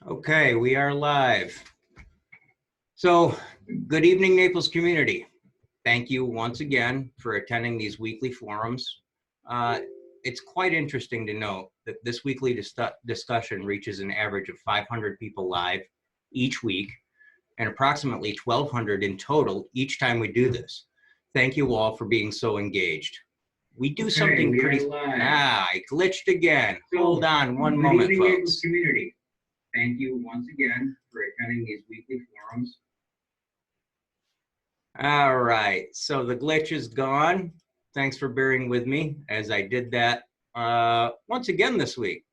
Okay, we are live. So, good evening, Naples community. Thank you once again for attending these weekly forums. It's quite interesting to note that this weekly discussion reaches an average of 500 people live each week and approximately 1,200 in total each time we do this. Thank you all for being so engaged. We do something pretty... I glitched again. Hold on one moment, folks. Community. Thank you once again for attending these weekly forums. All right, so the glitch is gone. Thanks for bearing with me as I did that once again this week.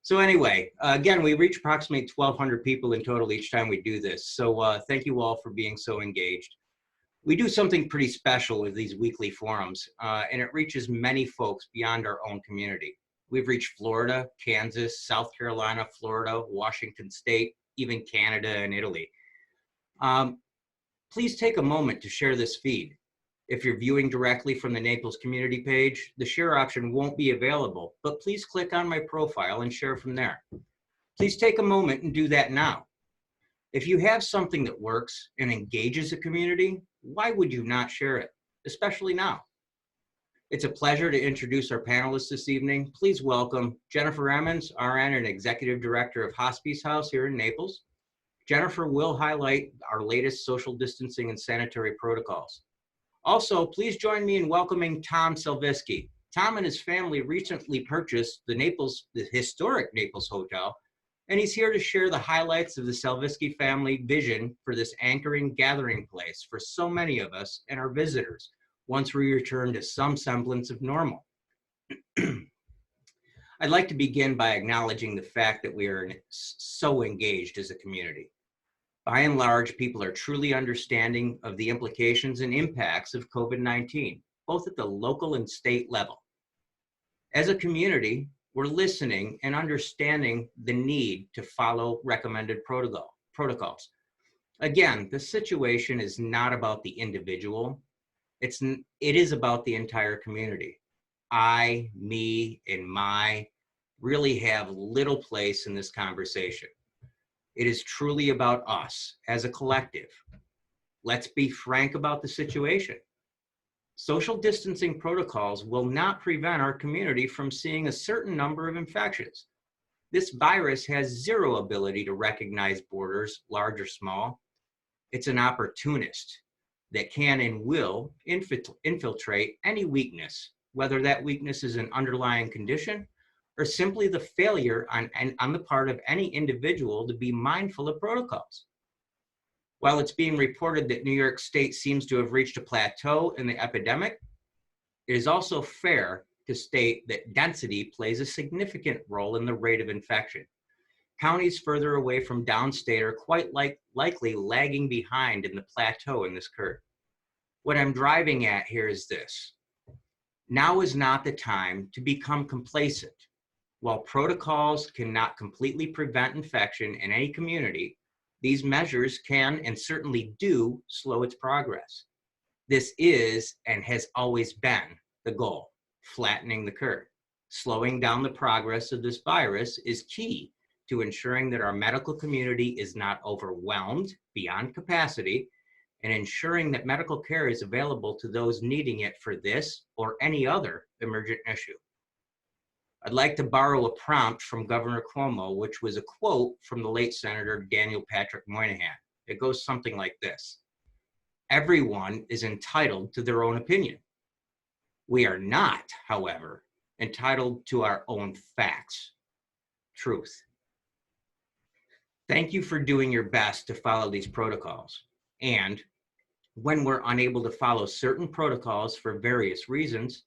So anyway, again, we reach approximately 1,200 people in total each time we do this. So thank you all for being so engaged. We do something pretty special with these weekly forums, and it reaches many folks beyond our own community. We've reached Florida, Kansas, South Carolina, Florida, Washington State, even Canada and Italy. Please take a moment to share this feed. If you're viewing directly from the Naples community page, the share option won't be available, but please click on my profile and share from there. Please take a moment and do that now. If you have something that works and engages a community, why would you not share it, especially now? It's a pleasure to introduce our panelists this evening. Please welcome Jennifer Emmons, RN and Executive Director of Hospice House here in Naples. Jennifer will highlight our latest social distancing and sanitary protocols. Also, please join me in welcoming Tom Salvisky. Tom and his family recently purchased the historic Naples Hotel, and he's here to share the highlights of the Salvisky family vision for this anchoring gathering place for so many of us and our visitors once we return to some semblance of normal. I'd like to begin by acknowledging the fact that we are so engaged as a community. By and large, people are truly understanding of the implications and impacts of COVID-19, both at the local and state level. As a community, we're listening and understanding the need to follow recommended protocols. Again, the situation is not about the individual. It is about the entire community. I, me, and my really have little place in this conversation. It is truly about us as a collective. Let's be frank about the situation. Social distancing protocols will not prevent our community from seeing a certain number of infections. This virus has zero ability to recognize borders, large or small. It's an opportunist that can and will infiltrate any weakness, whether that weakness is an underlying condition or simply the failure on the part of any individual to be mindful of protocols. While it's being reported that New York State seems to have reached a plateau in the epidemic, it is also fair to state that density plays a significant role in the rate of infection. Counties further away from downstate are quite likely lagging behind in the plateau in this curve. What I'm driving at here is this. Now is not the time to become complacent. While protocols cannot completely prevent infection in any community, these measures can and certainly do slow its progress. This is and has always been the goal, flattening the curve. Slowing down the progress of this virus is key to ensuring that our medical community is not overwhelmed beyond capacity and ensuring that medical care is available to those needing it for this or any other emergent issue. I'd like to borrow a prompt from Governor Cuomo, which was a quote from the late Senator Daniel Patrick Moynihan. It goes something like this. Everyone is entitled to their own opinion. We are not, however, entitled to our own facts. Truth. Thank you for doing your best to follow these protocols. And when we're unable to follow certain protocols for various reasons,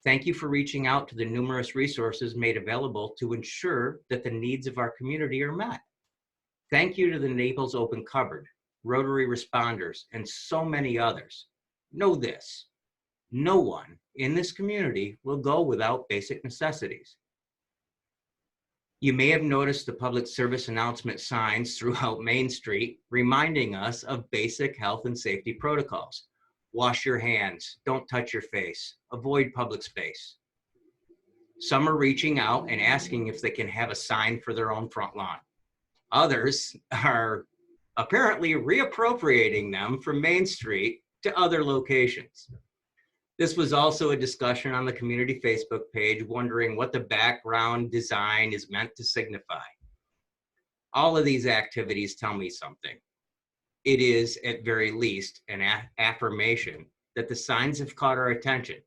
thank you for reaching out to the numerous resources made available to ensure that the needs of our community are met. Thank you to the Naples Open Cupboard, Rotary responders, and so many others. Know this, no one in this community will go without basic necessities. You may have noticed the public service announcement signs throughout Main Street reminding us of basic health and safety protocols. Wash your hands, don't touch your face, avoid public space. Some are reaching out and asking if they can have a sign for their own front lawn. Others are apparently reappropriating them from Main Street to other locations. This was also a discussion on the community Facebook page, wondering what the background design is meant to signify. All of these activities tell me something. It is, at very least, an affirmation that the signs have caught our attention,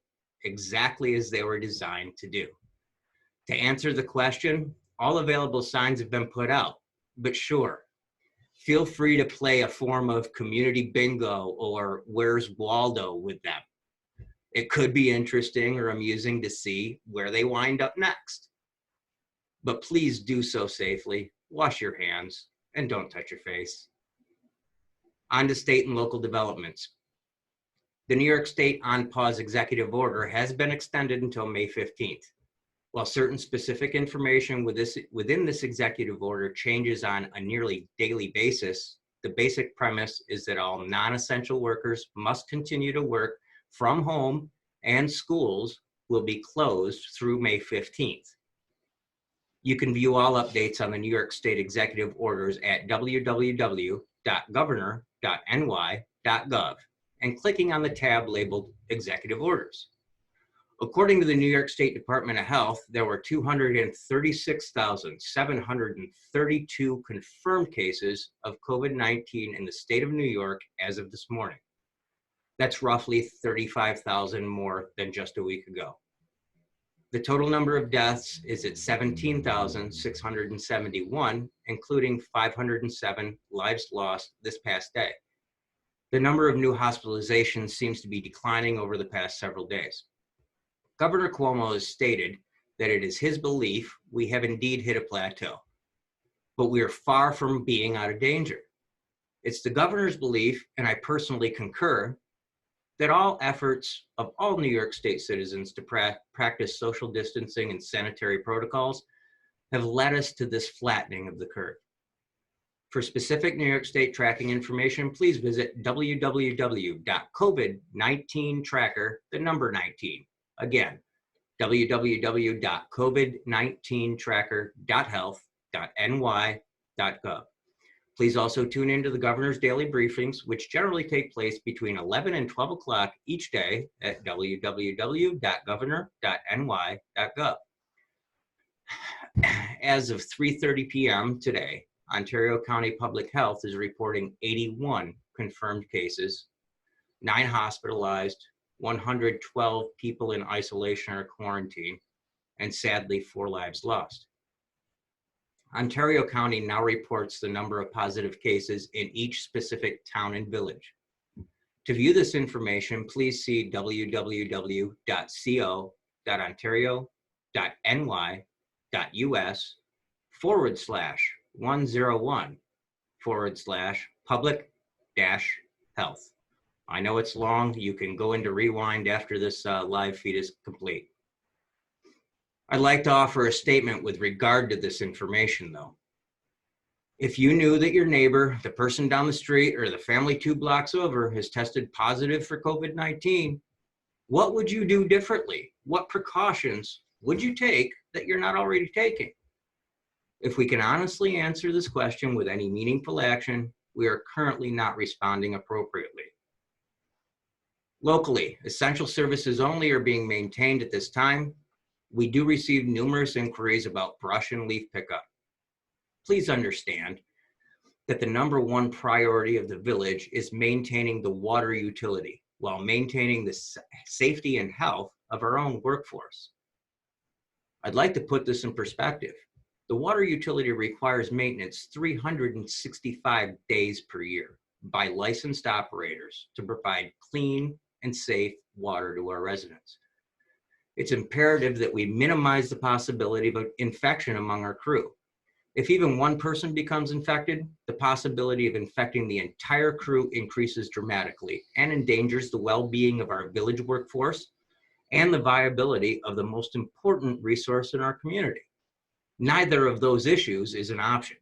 exactly as they were designed to do. To answer the question, all available signs have been put out, but sure, feel free to play a form of community bingo or Where's Waldo with them. It could be interesting or amusing to see where they wind up next. But please do so safely, wash your hands, and don't touch your face. On to state and local developments. The New York State On Pause executive order has been extended until May 15th. While certain specific information within this executive order changes on a nearly daily basis, the basic premise is that all non-essential workers must continue to work from home and schools will be closed through May 15th. You can view all updates on the New York State executive orders at www.governor.ny.gov and clicking on the tab labeled Executive Orders. According to the New York State Department of Health, there were 236,732 confirmed cases of COVID-19 in the state of New York as of this morning. That's roughly 35,000 more than just a week ago. The total number of deaths is at 17,671, including 507 lives lost this past day. The number of new hospitalizations seems to be declining over the past several days. Governor Cuomo has stated that it is his belief we have indeed hit a plateau, but we are far from being out of danger. It's the governor's belief, and I personally concur, that all efforts of all New York State citizens to practice social distancing and sanitary protocols have led us to this flattening of the curve. For specific New York State tracking information, please visit www.covid19tracker, the number 19. Again, www.covid19tracker.health.ny.gov. Please also tune into the governor's daily briefings, which generally take place between 11 and 12 o'clock each day at www.governor.ny.gov. As of 3:30 p.m. today, Ontario County Public Health is reporting 81 confirmed cases, 9 hospitalized, 112 people in isolation or quarantine, and sadly, 4 lives lost. Ontario County now reports the number of positive cases in each specific town and village. To view this information, please see www.co.ny.us/101/public-health. I know it's long. You can go into rewind after this live feed is complete. I'd like to offer a statement with regard to this information, though. If you knew that your neighbor, the person down the street, or the family 2 blocks over has tested positive for COVID-19, what would you do differently? What precautions would you take that you're not already taking? If we can honestly answer this question with any meaningful action, we are currently not responding appropriately. Locally, essential services only are being maintained at this time. We do receive numerous inquiries about brush and leaf pickup. Please understand that the number 1 priority of the village is maintaining the water utility while maintaining the safety and health of our own workforce. I'd like to put this in perspective. The water utility requires maintenance 365 days per year by licensed operators to provide clean and safe water to our residents. It's imperative that we minimize the possibility of infection among our crew. If even one person becomes infected, the possibility of infecting the entire crew increases dramatically and endangers the well-being of our village workforce and the viability of the most important resource in our community. Neither of those issues is an option.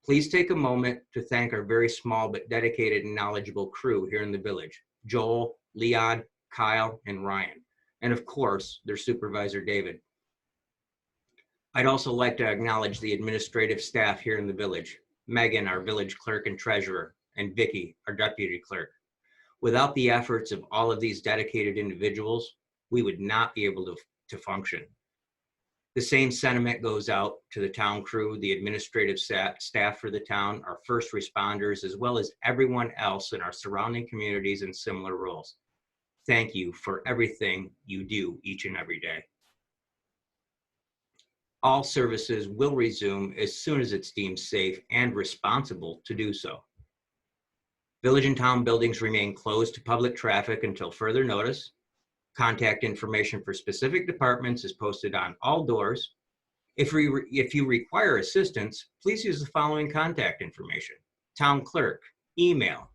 Please take a moment to thank our very small but dedicated and knowledgeable crew here in the village, Joel, Leon, Kyle, and Ryan, and of course, their supervisor, David. I'd also like to acknowledge the administrative staff here in the village, Megan, our village clerk and treasurer, and Vicki, our deputy clerk. Without the efforts of all of these dedicated individuals, we would not be able to function. The same sentiment goes out to the town crew, the administrative staff for the town, our first responders, as well as everyone else in our surrounding communities in similar roles. Thank you for everything you do each and every day. All services will resume as soon as it's deemed safe and responsible to do so. Village and town buildings remain closed to public traffic until further notice. Contact information for specific departments is posted on all doors. If you require assistance, please use the following contact information. Town clerk, email,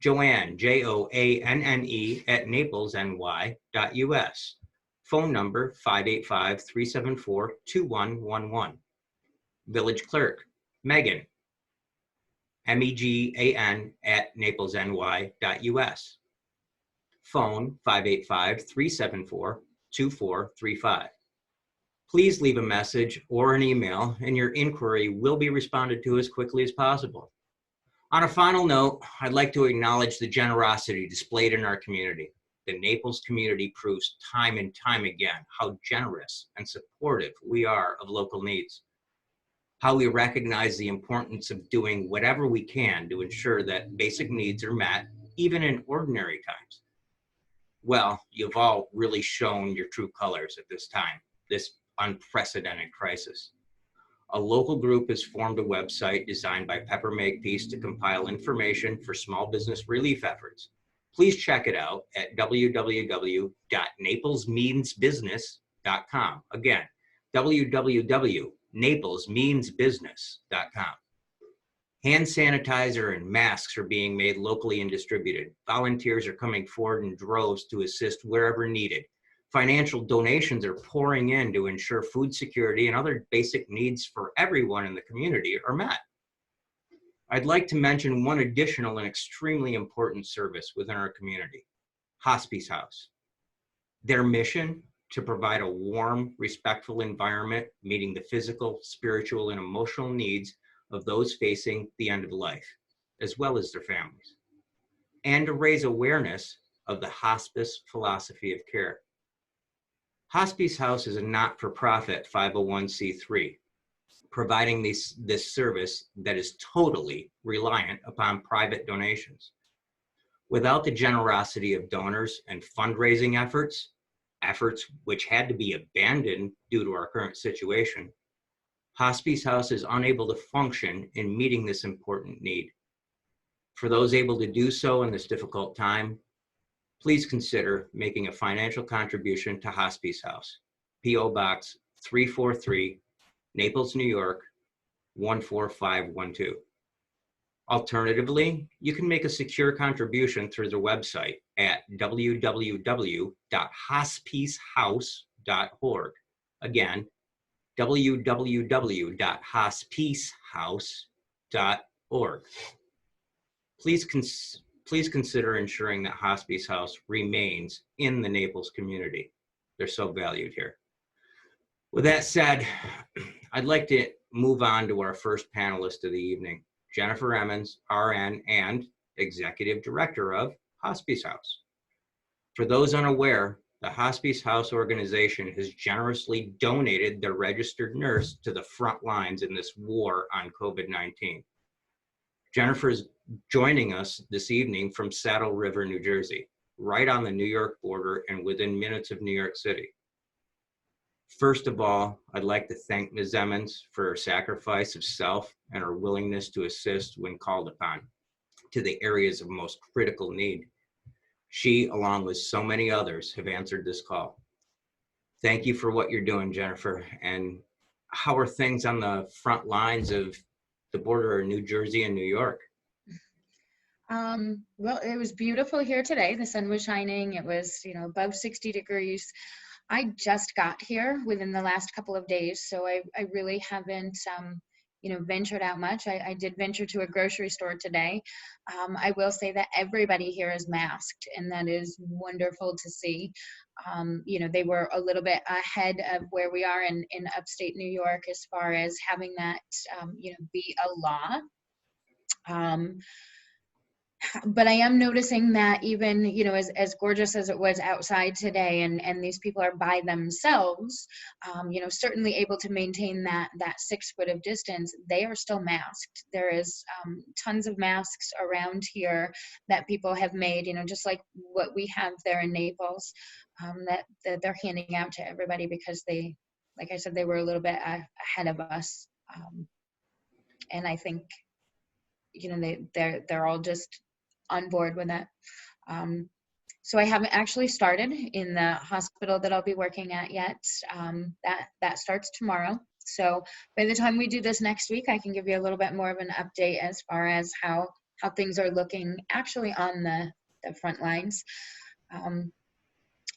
Joanne, Joanne, @naplesny.us. Phone number 585-374-2111. Village clerk, Megan, Megan, @naplesny.us. Phone 585-374-2435. Please leave a message or an email, and your inquiry will be responded to as quickly as possible. On a final note, I'd like to acknowledge the generosity displayed in our community. The Naples community proves time and time again how generous and supportive we are of local needs, how we recognize the importance of doing whatever we can to ensure that basic needs are met, even in ordinary times. Well, you've all really shown your true colors at this time, this unprecedented crisis. A local group has formed a website designed by Pepper Makepeace to compile information for small business relief efforts. Please check it out at www.naplesmeansbusiness.com. Again, www.naplesmeansbusiness.com. Hand sanitizer and masks are being made locally and distributed. Volunteers are coming forward in droves to assist wherever needed. Financial donations are pouring in to ensure food security and other basic needs for everyone in the community are met. I'd like to mention one additional and extremely important service within our community, Hospice House. Their mission to provide a warm, respectful environment, meeting the physical, spiritual, and emotional needs of those facing the end of life, as well as their families, and to raise awareness of the hospice philosophy of care. Hospice House is a not-for-profit 501c3, providing this service that is totally reliant upon private donations. Without the generosity of donors and fundraising efforts which had to be abandoned due to our current situation, Hospice House is unable to function in meeting this important need. For those able to do so in this difficult time, please consider making a financial contribution to Hospice House, P.O. Box 343, Naples, New York, 14512. Alternatively, you can make a secure contribution through their website at www.hospicehouse.org. Again, www.hospicehouse.org. Please consider ensuring that Hospice House remains in the Naples community. They're so valued here. With that said, I'd like to move on to our first panelist of the evening, Jennifer Emmons, RN and Executive Director of Hospice House. For those unaware, the Hospice House organization has generously donated their registered nurse to the front lines in this war on COVID-19. Jennifer is joining us this evening from Saddle River, New Jersey, right on the New York border and within minutes of New York City. First of all, I'd like to thank Ms. Emmons for her sacrifice of self and her willingness to assist when called upon to the areas of most critical need. She, along with so many others, have answered this call. Thank you for what you're doing, Jennifer. And how are things on the front lines of the border of New Jersey and New York? Well, it was beautiful here today. The sun was shining. It was, above 60 degrees. I just got here within the last couple of days, so I really haven't ventured out much. I did venture to a grocery store today. I will say that everybody here is masked, and that is wonderful to see. They were a little bit ahead of where we are in upstate New York as far as having that, be a law. But I am noticing that even, as gorgeous as it was outside today, and these people are by themselves, certainly able to maintain that 6 foot of distance, they are still masked. There is tons of masks around here that people have made, just like what we have there in Naples, that they're handing out to everybody because they, like I said, they were a little bit ahead of us. And I think, they're all just on board with it. So I haven't actually started in the hospital that I'll be working at yet. That starts tomorrow. So by the time we do this next week, I can give you a little bit more of an update as far as how things are looking actually on the front lines.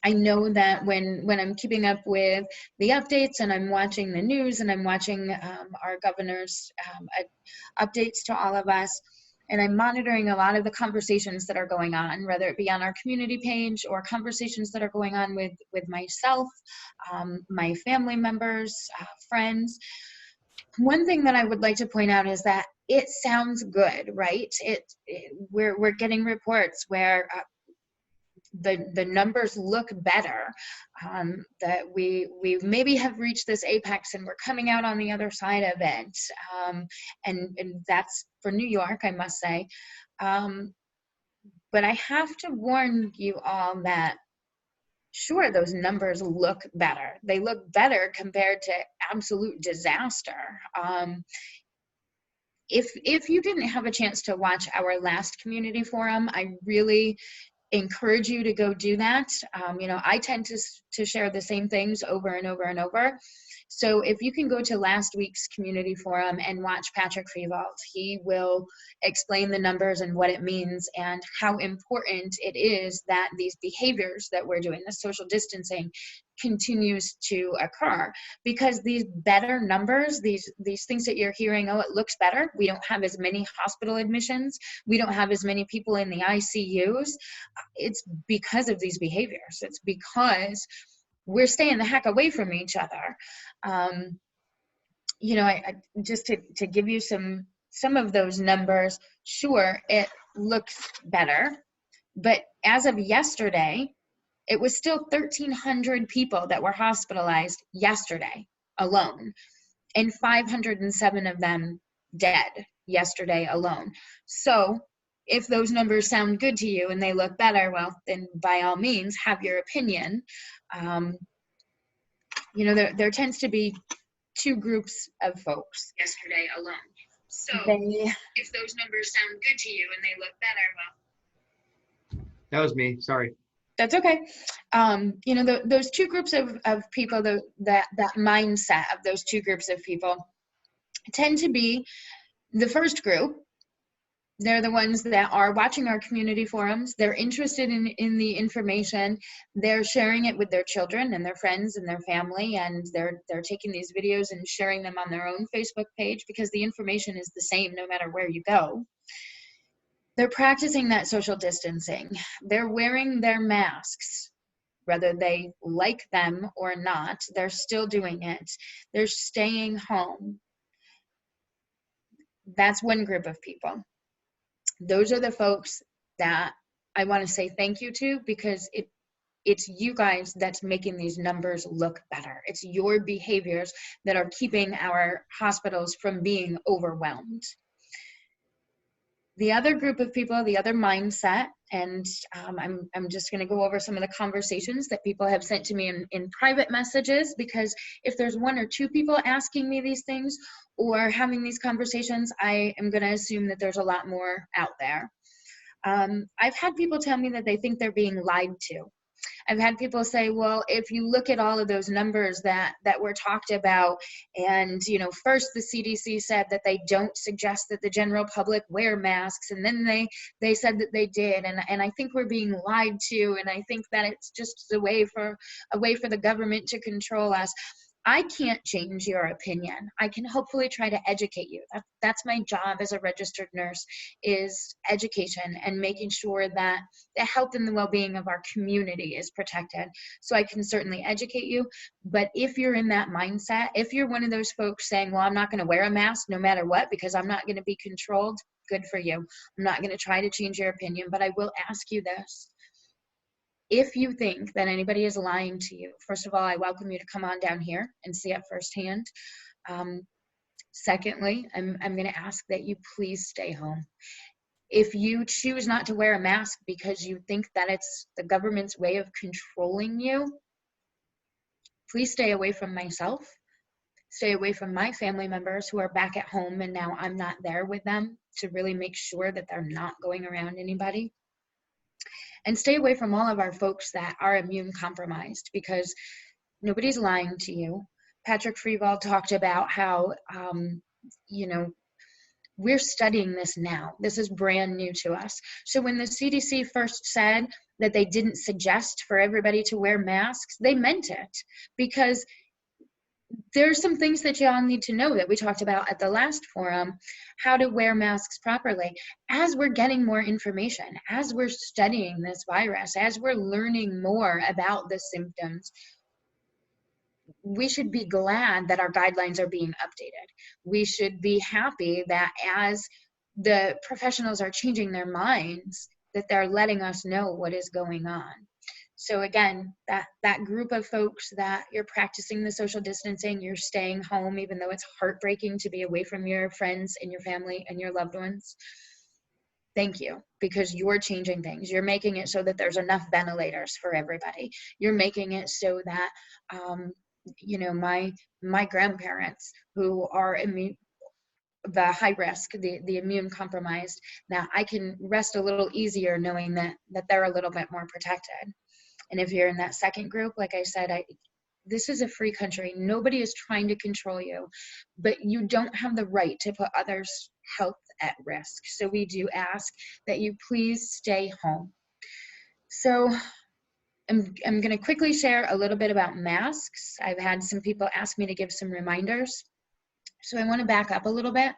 I know that when I'm keeping up with the updates and I'm watching the news and I'm watching our governor's updates to all of us, and I'm monitoring a lot of the conversations that are going on, whether it be on our community page or conversations that are going on with myself, my family members, friends. One thing that I would like to point out is that it sounds good, right? We're getting reports where the numbers look better, that we maybe have reached this apex and we're coming out on the other side of it, and that's for New York, I must say. But I have to warn you all that sure, those numbers look better. They look better compared to absolute disaster. If you didn't have a chance to watch our last community forum, I really encourage you to go do that. I tend to share the same things over and over and over. So if you can go to last week's community forum and watch Patrick Freevault, he will explain the numbers and what it means and how important it is that these behaviors that we're doing, the social distancing, continues to occur, because these better numbers, these things that you're hearing, oh, it looks better, we don't have as many hospital admissions, we don't have as many people in the ICUs, it's because of these behaviors. It's because we're staying the heck away from each other. I just to give you some of those numbers, sure, it looks better, but as of yesterday, it was still 1,300 people that were hospitalized yesterday alone, and 507 of them dead yesterday alone. So if those numbers sound good to you and they look better, well, then by all means, have your opinion. There tends to be 2 groups of folks yesterday alone. So if those numbers sound good to you and they look better, well. That was me, sorry. That's okay. Those 2 groups of people, that mindset of those 2 groups of people tend to be the first group. They're the ones that are watching our community forums. They're interested in the information. They're sharing it with their children and their friends and their family, and they're taking these videos and sharing them on their own Facebook page because the information is the same no matter where you go. They're practicing that social distancing. They're wearing their masks, whether they like them or not. They're still doing it. They're staying home. That's one group of people. Those are the folks that I want to say thank you to, because it's you guys that's making these numbers look better. It's your behaviors that are keeping our hospitals from being overwhelmed. The other group of people, the other mindset, and I'm just going to go over some of the conversations that people have sent to me in private messages, because if there's 1 or 2 people asking me these things or having these conversations, I am going to assume that there's a lot more out there. I've had people tell me that they think they're being lied to. I've had people say, well, if you look at all of those numbers that were talked about, and, first the CDC said that they don't suggest that the general public wear masks, and then they said that they did, and I think we're being lied to, and I think that it's just a way for the government to control us. I can't change your opinion. I can hopefully try to educate you. That's my job as a registered nurse, is education and making sure that the health and the well-being of our community is protected. So I can certainly educate you. But if you're in that mindset, if you're one of those folks saying, well, I'm not going to wear a mask no matter what because I'm not going to be controlled, good for you. I'm not going to try to change your opinion, but I will ask you this. If you think that anybody is lying to you, first of all, I welcome you to come on down here and see it firsthand. Secondly, I'm going to ask that you please stay home. If you choose not to wear a mask because you think that it's the government's way of controlling you, please stay away from myself. Stay away from my family members who are back at home and now I'm not there with them to really make sure that they're not going around anybody. And stay away from all of our folks that are immune compromised, because nobody's lying to you. Patrick Freeval talked about how, you know, we're studying this now. This is brand new to us. So when the CDC first said that they didn't suggest for everybody to wear masks, they meant it, because there's some things that y'all need to know that we talked about at the last forum, how to wear masks properly. As we're getting more information, as we're studying this virus, as we're learning more about the symptoms, we should be glad that our guidelines are being updated. We should be happy that as the professionals are changing their minds, that they're letting us know what is going on. So again, that group of folks that you're practicing the social distancing, you're staying home, even though it's heartbreaking to be away from your friends and your family and your loved ones, thank you, because you're changing things. You're making it so that there's enough ventilators for everybody. You're making it so that, you know, my grandparents who are the high risk, the immune compromised, now I can rest a little easier knowing that they're a little bit more protected. And if you're in that second group, like I said, this is a free country. Nobody is trying to control you, but you don't have the right to put others' health at risk. So we do ask that you please stay home. So I'm going to quickly share a little bit about masks. I've had some people ask me to give some reminders. So I want to back up a little bit,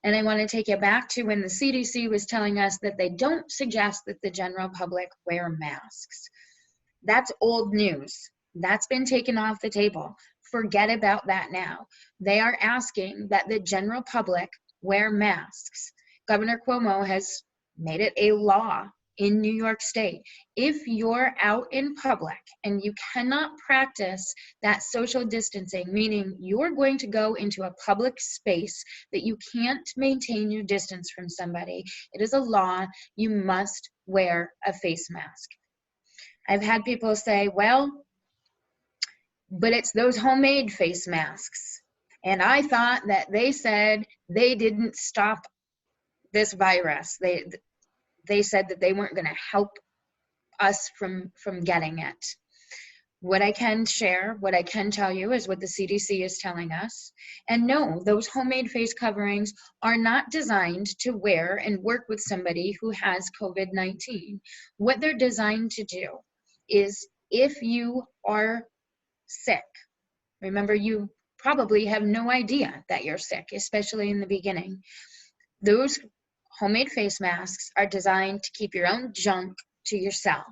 and I want to take you back to when the CDC was telling us that they don't suggest that the general public wear masks. That's old news. That's been taken off the table. Forget about that now. They are asking that the general public wear masks. Governor Cuomo has made it a law in New York State. If you're out in public and you cannot practice that social distancing, meaning you're going to go into a public space that you can't maintain your distance from somebody, it is a law. You must wear a face mask. I've had people say, well, but it's those homemade face masks. And I thought that they said they didn't stop this virus. They said that they weren't going to help us from getting it. What I can share, what I can tell you is what the CDC is telling us. And no, those homemade face coverings are not designed to wear and work with somebody who has COVID-19. What they're designed to do is, if you are sick, remember, you probably have no idea that you're sick, especially in the beginning. Those homemade face masks are designed to keep your own junk to yourself.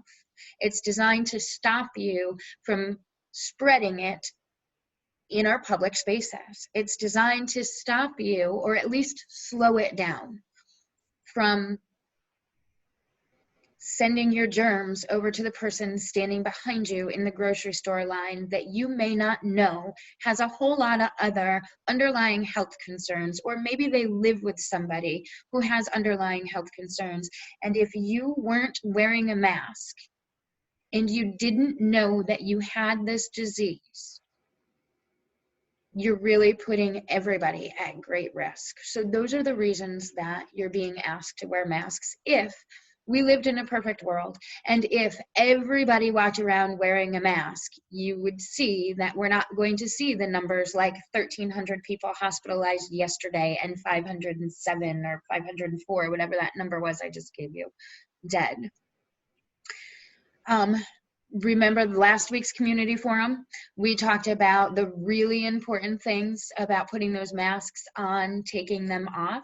It's designed to stop you from spreading it in our public spaces. It's designed to stop you, or at least slow it down, from sending your germs over to the person standing behind you in the grocery store line that you may not know has a whole lot of other underlying health concerns, or maybe they live with somebody who has underlying health concerns. And if you weren't wearing a mask and you didn't know that you had this disease, you're really putting everybody at great risk. So those are the reasons that you're being asked to wear masks. If we lived in a perfect world, and if everybody walked around wearing a mask, you would see that we're not going to see the numbers like 1,300 people hospitalized yesterday and 507 or 504, whatever that number was I just gave you, dead. remember last week's community forum, we talked about the really important things about putting those masks on, taking them off.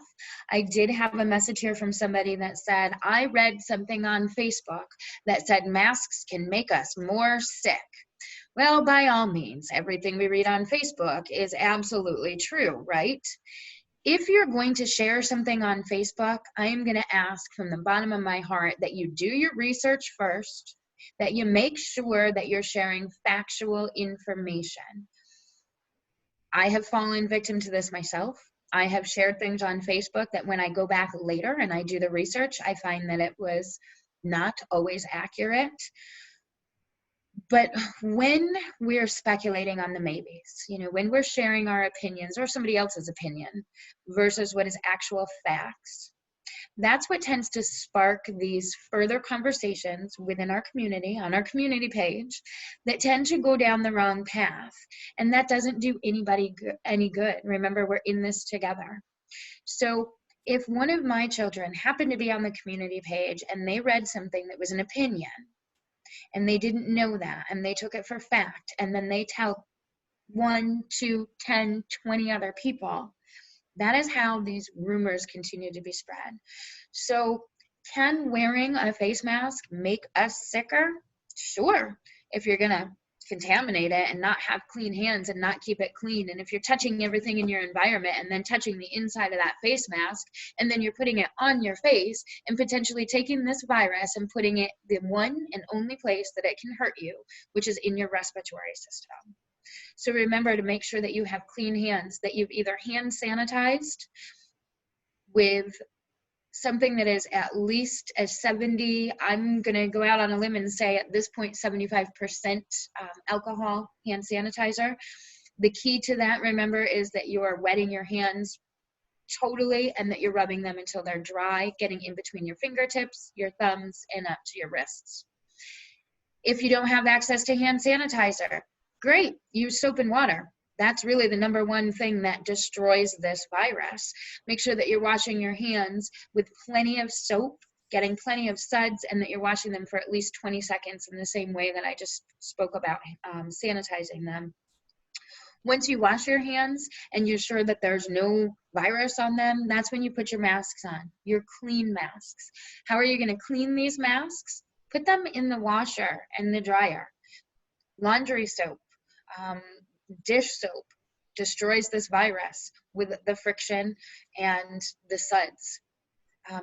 I did have a message here from somebody that said, I read something on Facebook that said masks can make us more sick. Well, by all means, everything we read on Facebook is absolutely true, right? If you're going to share something on Facebook, I am going to ask from the bottom of my heart that you do your research first, that you make sure that you're sharing factual information. I have fallen victim to this myself. I have shared things on Facebook that when I go back later and I do the research, I find that it was not always accurate. But when we're speculating on the maybes, you know, when we're sharing our opinions or somebody else's opinion versus what is actual facts, that's what tends to spark these further conversations within our community, on our community page, that tend to go down the wrong path. And that doesn't do anybody any good. Remember, we're in this together. So if one of my children happened to be on the community page and they read something that was an opinion, and they didn't know that, and they took it for fact, and then they tell 1, 2, 10, 20 other people, that is how these rumors continue to be spread. So can wearing a face mask make us sicker? Sure, if you're gonna contaminate it and not have clean hands and not keep it clean, and if you're touching everything in your environment and then touching the inside of that face mask, and then you're putting it on your face and potentially taking this virus and putting it the one and only place that it can hurt you, which is in your respiratory system. So remember to make sure that you have clean hands, that you've either hand sanitized with something that is at least a 70, I'm going to go out on a limb and say at this point 75% alcohol hand sanitizer. The key to that, remember, is that you are wetting your hands totally and that you're rubbing them until they're dry, getting in between your fingertips, your thumbs, and up to your wrists. If you don't have access to hand sanitizer, great, use soap and water. That's really the number one thing that destroys this virus. Make sure that you're washing your hands with plenty of soap, getting plenty of suds, and that you're washing them for at least 20 seconds in the same way that I just spoke about sanitizing them. Once you wash your hands and you're sure that there's no virus on them, that's when you put your masks on, your clean masks. How are you going to clean these masks? Put them in the washer and the dryer. Laundry soap, dish soap destroys this virus with the friction and the suds.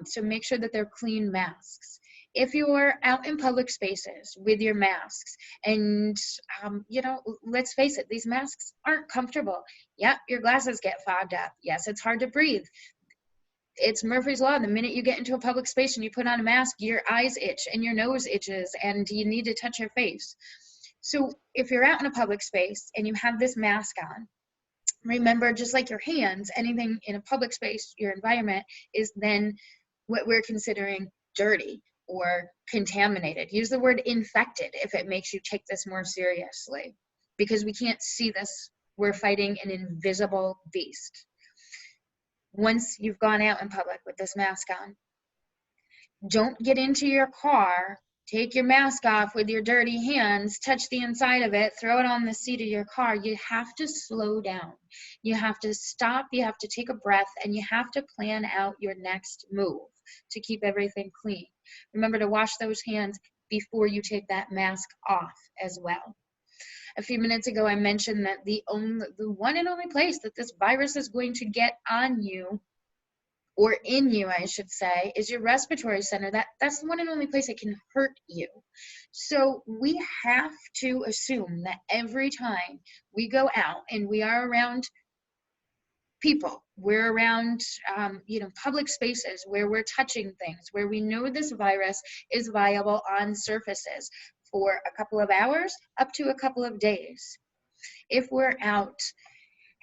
So make sure that they're clean masks. If you're out in public spaces with your masks and, you know, let's face it, these masks aren't comfortable. Yeah, your glasses get fogged up. Yes, it's hard to breathe. It's Murphy's Law. The minute you get into a public space and you put on a mask, your eyes itch and your nose itches and you need to touch your face. So if you're out in a public space and you have this mask on, remember, just like your hands, anything in a public space, your environment, is then what we're considering dirty or contaminated. Use the word infected if it makes you take this more seriously, because we can't see this. We're fighting an invisible beast. Once you've gone out in public with this mask on, don't get into your car, take your mask off with your dirty hands, touch the inside of it, throw it on the seat of your car. You have to slow down. You have to stop, you have to take a breath, and you have to plan out your next move to keep everything clean. Remember to wash those hands before you take that mask off as well. A few minutes ago, I mentioned that the one and only place that this virus is going to get on you, or in you, I should say, is your respiratory center. That's the one and only place it can hurt you. So we have to assume that every time we go out and we are around people, we're around public spaces where we're touching things, where we know this virus is viable on surfaces for a couple of hours up to a couple of days. If we're out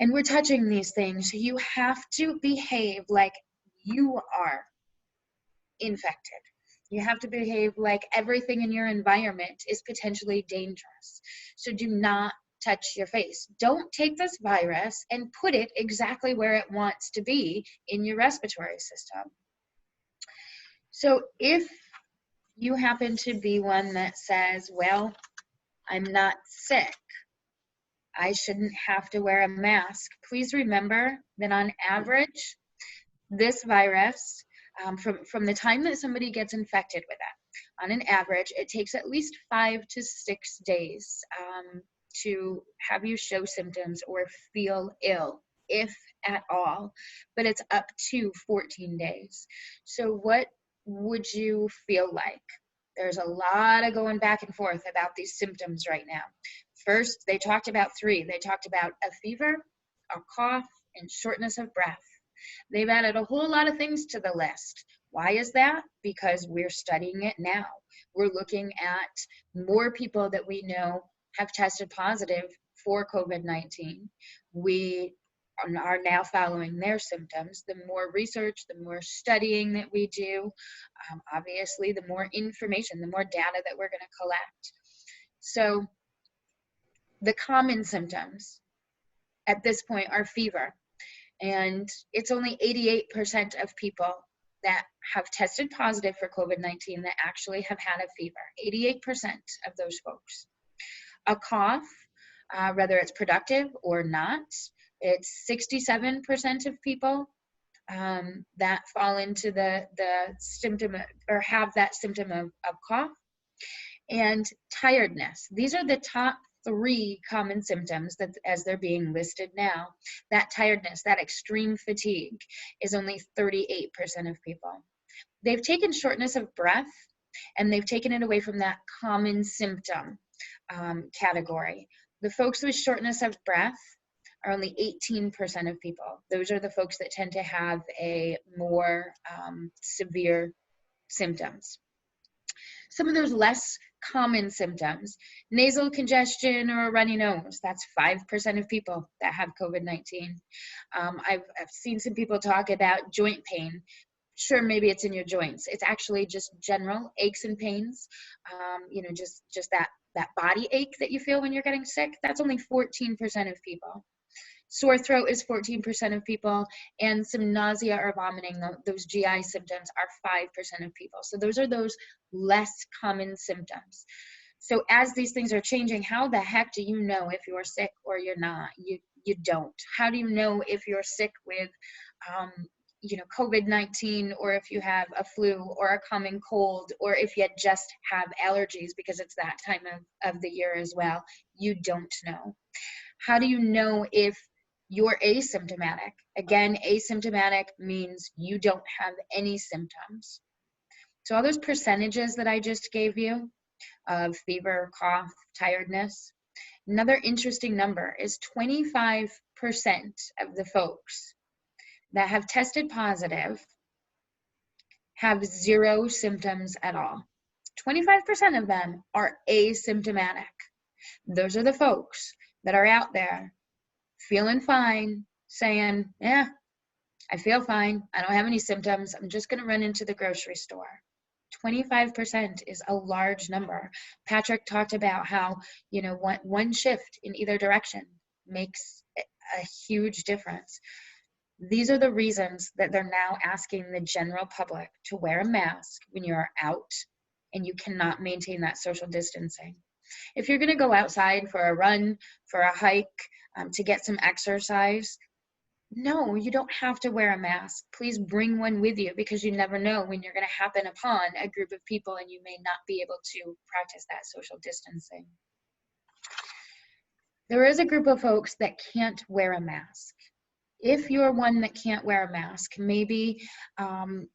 and we're touching these things, you have to behave like you are infected. You have to behave like everything in your environment is potentially dangerous. So do not touch your face. Don't take this virus and put it exactly where it wants to be in your respiratory system. So if you happen to be one that says, well, I'm not sick. I shouldn't have to wear a mask. Please remember that on average, this virus, from the time that somebody gets infected with it, on an average, it takes at least 5 to 6 days to have you show symptoms or feel ill, if at all, but it's up to 14 days. So what would you feel like? There's a lot of going back and forth about these symptoms right now. First, they talked about 3. They talked about a fever, a cough, and shortness of breath. They've added a whole lot of things to the list. Why is that? Because we're studying it now. We're looking at more people that we know have tested positive for COVID-19. We are now following their symptoms. The more research, the more studying that we do, obviously, the more information, the more data that we're going to collect. So the common symptoms at this point are fever. And it's only 88% of people that have tested positive for COVID-19 that actually have had a fever. 88% of those folks. A cough, whether it's productive or not, it's 67% of people that fall into the symptom or have that symptom of cough. And tiredness. These are the top 3 common symptoms that, as they're being listed now. That tiredness, that extreme fatigue, is only 38% of people. They've taken shortness of breath and they've taken it away from that common symptom category. The folks with shortness of breath are only 18% of people. Those are the folks that tend to have a more severe symptoms. Some of those less common symptoms, nasal congestion or a runny nose, that's 5% of people that have COVID-19. I've seen some people talk about joint pain. Sure, maybe it's in your joints. It's actually just general aches and pains. Just that body ache that you feel when you're getting sick. That's only 14% of people. Sore throat is 14% of people, and some nausea or vomiting, those GI symptoms, are 5% of people. So those are those less common symptoms. So as these things are changing, how the heck do you know if you're sick or you're not? You don't. How do you know if you're sick with COVID-19, or if you have a flu or a common cold, or if you just have allergies, because it's that time of the year as well? You don't know. How do you know if you're asymptomatic? Again, asymptomatic means you don't have any symptoms. So all those percentages that I just gave you of fever, cough, tiredness, another interesting number is 25% of the folks that have tested positive have 0 symptoms at all. 25% of them are asymptomatic. Those are the folks that are out there feeling fine, saying, yeah, I feel fine. I don't have any symptoms. I'm just going to run into the grocery store. 25% is a large number. Patrick talked about how, one shift in either direction makes a huge difference. These are the reasons that they're now asking the general public to wear a mask when you're out and you cannot maintain that social distancing. If you're going to go outside for a run, for a hike, to get some exercise, no, you don't have to wear a mask. Please bring one with you, because you never know when you're going to happen upon a group of people and you may not be able to practice that social distancing. There is a group of folks that can't wear a mask. If you're one that can't wear a mask, maybe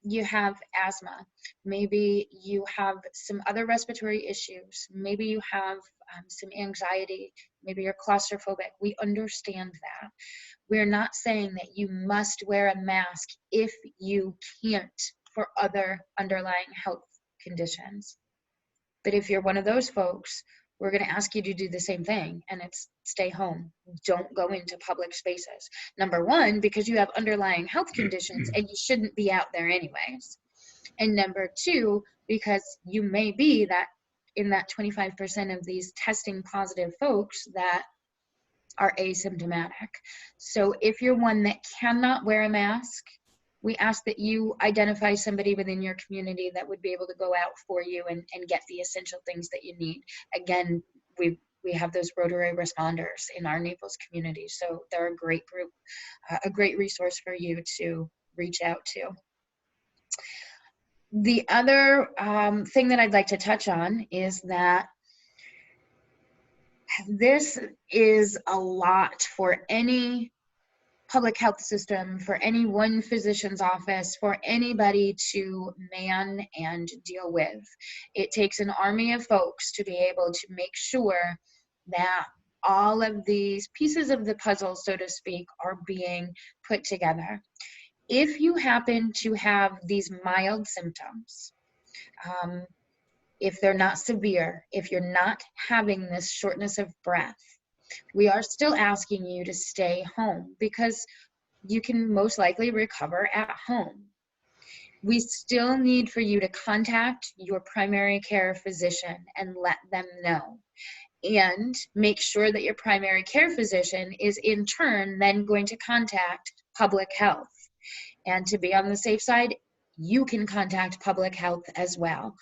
you have asthma, maybe you have some other respiratory issues, maybe you have some anxiety, maybe you're claustrophobic. We understand that. We're not saying that you must wear a mask if you can't for other underlying health conditions. But if you're one of those folks, we're going to ask you to do the same thing, and it's stay home. Don't go into public spaces. Number one, because you have underlying health conditions and you shouldn't be out there anyways. And number two, because you may be that in that 25% of these testing positive folks that are asymptomatic. So if you're one that cannot wear a mask, we ask that you identify somebody within your community that would be able to go out for you and get the essential things that you need. Again, we have those Rotary responders in our Naples community. So they're a great group, a great resource for you to reach out to. The other thing that I'd like to touch on is that this is a lot for any public health system, for any one physician's office, for anybody to man and deal with. It takes an army of folks to be able to make sure that all of these pieces of the puzzle, so to speak, are being put together. If you happen to have these mild symptoms, if they're not severe, if you're not having this shortness of breath, we are still asking you to stay home because you can most likely recover at home. We still need for you to contact your primary care physician and let them know. And make sure that your primary care physician is in turn then going to contact public health. And to be on the safe side, you can contact public health as well,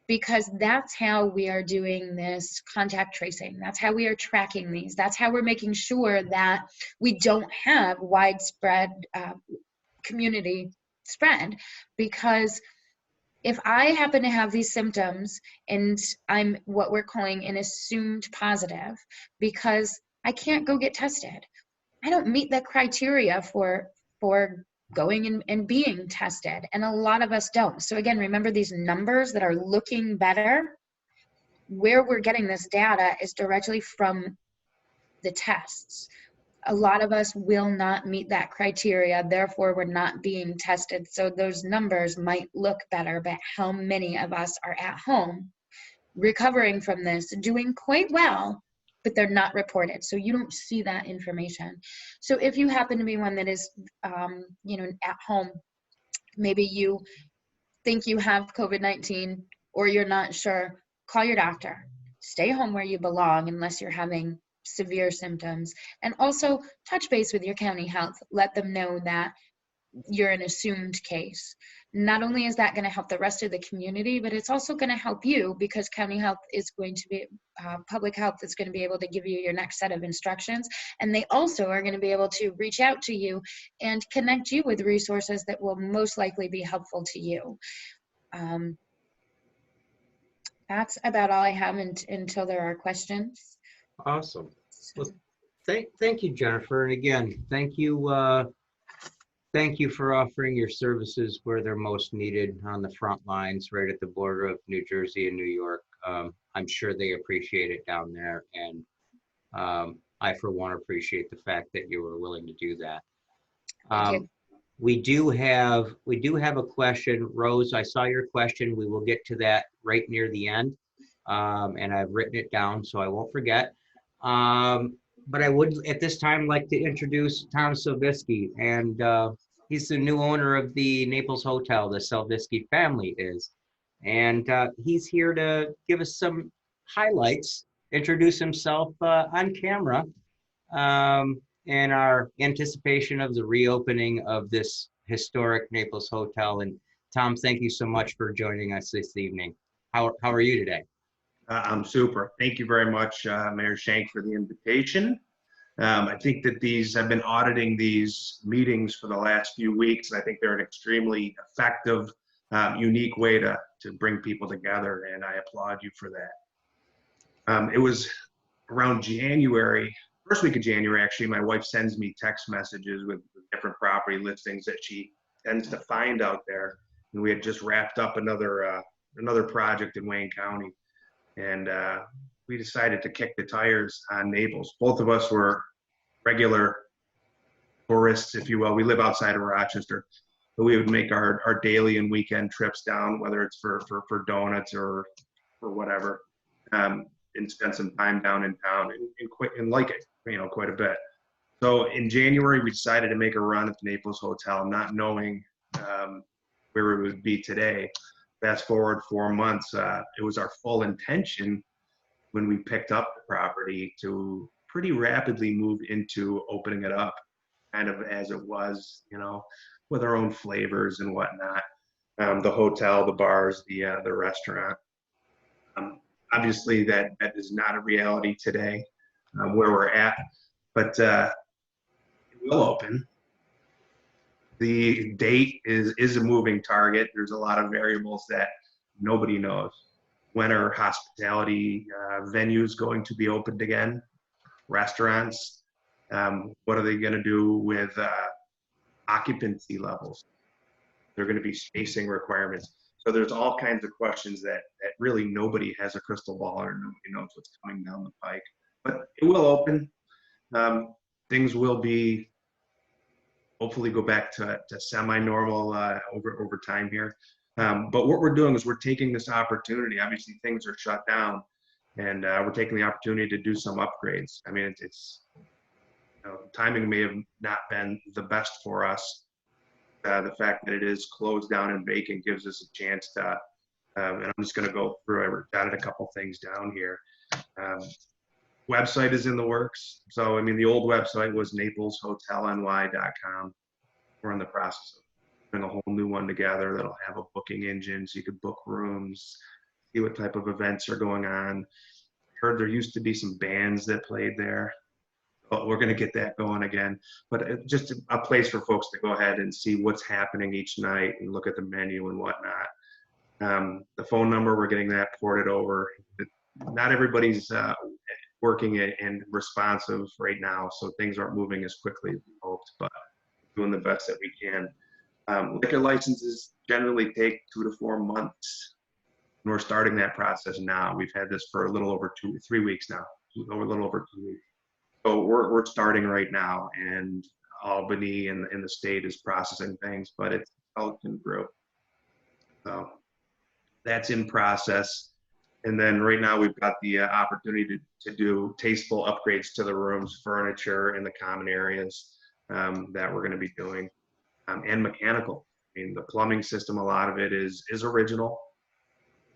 because that's how we are doing this contact tracing. That's how we are tracking these. That's how we're making sure that we don't have widespread community spread. Because if I happen to have these symptoms and I'm what we're calling an assumed positive, because I can't go get tested, I don't meet the criteria for going and being tested, and a lot of us don't. So again, remember these numbers that are looking better, where we're getting this data is directly from the tests. A lot of us will not meet that criteria, therefore we're not being tested. So those numbers might look better, but how many of us are at home recovering from this, doing quite well, but they're not reported? So you don't see that information. So if you happen to be one that is, at home, maybe you think you have COVID-19 or you're not sure, call your doctor. Stay home where you belong unless you're having severe symptoms. And also touch base with your county health. Let them know that you're an assumed case. Not only is that going to help the rest of the community, but it's also going to help you, because county health is going to be, public health is going to be able to give you your next set of instructions. And they also are going to be able to reach out to you and connect you with resources that will most likely be helpful to you. That's about all I have until there are questions. Awesome. So, Well, thank you, Jennifer. And again, thank you for offering your services where they're most needed, on the front lines, right at the border of New Jersey and New York. I'm sure they appreciate it down there. And I, for one, appreciate the fact that you were willing to do that. thank you. We do have a question. Rose, I saw your question. We will get to that right near the end. And I've written it down so I won't forget. But I would at this time like to introduce Tom Silvisky, and he's the new owner of the Naples Hotel, the Silvisky family is. And he's here to give us some highlights, introduce himself on camera, in our anticipation of the reopening of this historic Naples Hotel. And Tom, thank you so much for joining us this evening. How are you today? I'm super. Thank you very much, Mayor Shank, for the invitation. I think that I've been auditing these meetings for the last few weeks, and I think they're an extremely effective, unique way to bring people together, and I applaud you for that. It was around January, first week of January, actually. My wife sends me text messages with different property listings that she tends to find out there, and we had just wrapped up another project in Wayne County. And we decided to kick the tires on Naples. Both of us were regular tourists, if you will. We live outside of Rochester, but we would make our daily and weekend trips down, whether it's for donuts or for whatever, and spend some time down in town and like it, quite a bit. So in January, we decided to make a run at the Naples Hotel, not knowing where it would be today. Fast forward 4 months, it was our full intention when we picked up the property to pretty rapidly move into opening it up, kind of as it was, with our own flavors and whatnot. The hotel, the bars, the restaurant. Obviously, that is not a reality today where we're at, but it will open. The date is a moving target. There's a lot of variables that nobody knows. When are hospitality venues going to be opened again? Restaurants? What are they going to do with occupancy levels? They're going to be spacing requirements. So there's all kinds of questions that really nobody has a crystal ball or nobody knows what's coming down the pike. But it will open. Things will be hopefully go back to semi-normal over time here. But what we're doing is we're taking this opportunity. Obviously, things are shut down, and we're taking the opportunity to do some upgrades. I mean, it's timing may have not been the best for us. The fact that it is closed down and vacant gives us a chance to, and I'm just going to go through, I jotted a couple things down here. Website is in the works. So, I mean, the old website was napleshotelny.com. We're in the process of putting a whole new one together that'll have a booking engine so you could book rooms, see what type of events are going on. Heard there used to be some bands that played there. But we're going to get that going again. But just a place for folks to go ahead and see what's happening each night and look at the menu and whatnot. The phone number, we're getting that ported over. Not everybody's working and responsive right now, so things aren't moving as quickly as we hoped, but doing the best that we can. Liquor licenses generally take 2 to 4 months. And we're starting that process now. We've had this for a little over 3 weeks now, a little over 2 weeks. So we're starting right now, and Albany and the state is processing things, but it's out and through. So that's in process. And then right now we've got the opportunity to do tasteful upgrades to the rooms, furniture in the common areas that we're going to be doing, and mechanical. I mean, the plumbing system, a lot of it is original.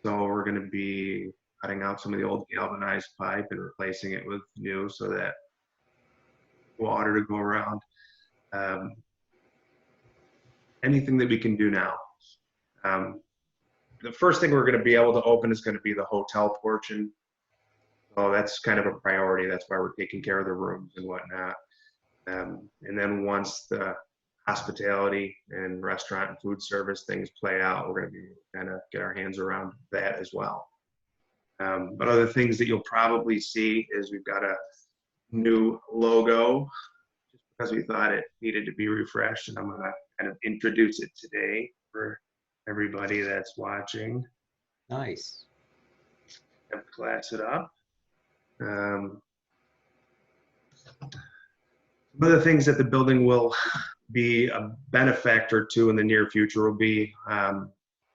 So we're going to be cutting out some of the old galvanized pipe and replacing it with new so that water to go around. Anything that we can do now. The first thing we're going to be able to open is going to be the hotel portion. So that's kind of a priority. That's why we're taking care of the rooms and whatnot. And then once the hospitality and restaurant and food service things play out, we're going to be kind of get our hands around that as well. But other things that you'll probably see is we've got a new logo just because we thought it needed to be refreshed, and I'm going to kind of introduce it today for everybody that's watching. Nice. Class it up. One of the things that the building will be a benefactor to in the near future will be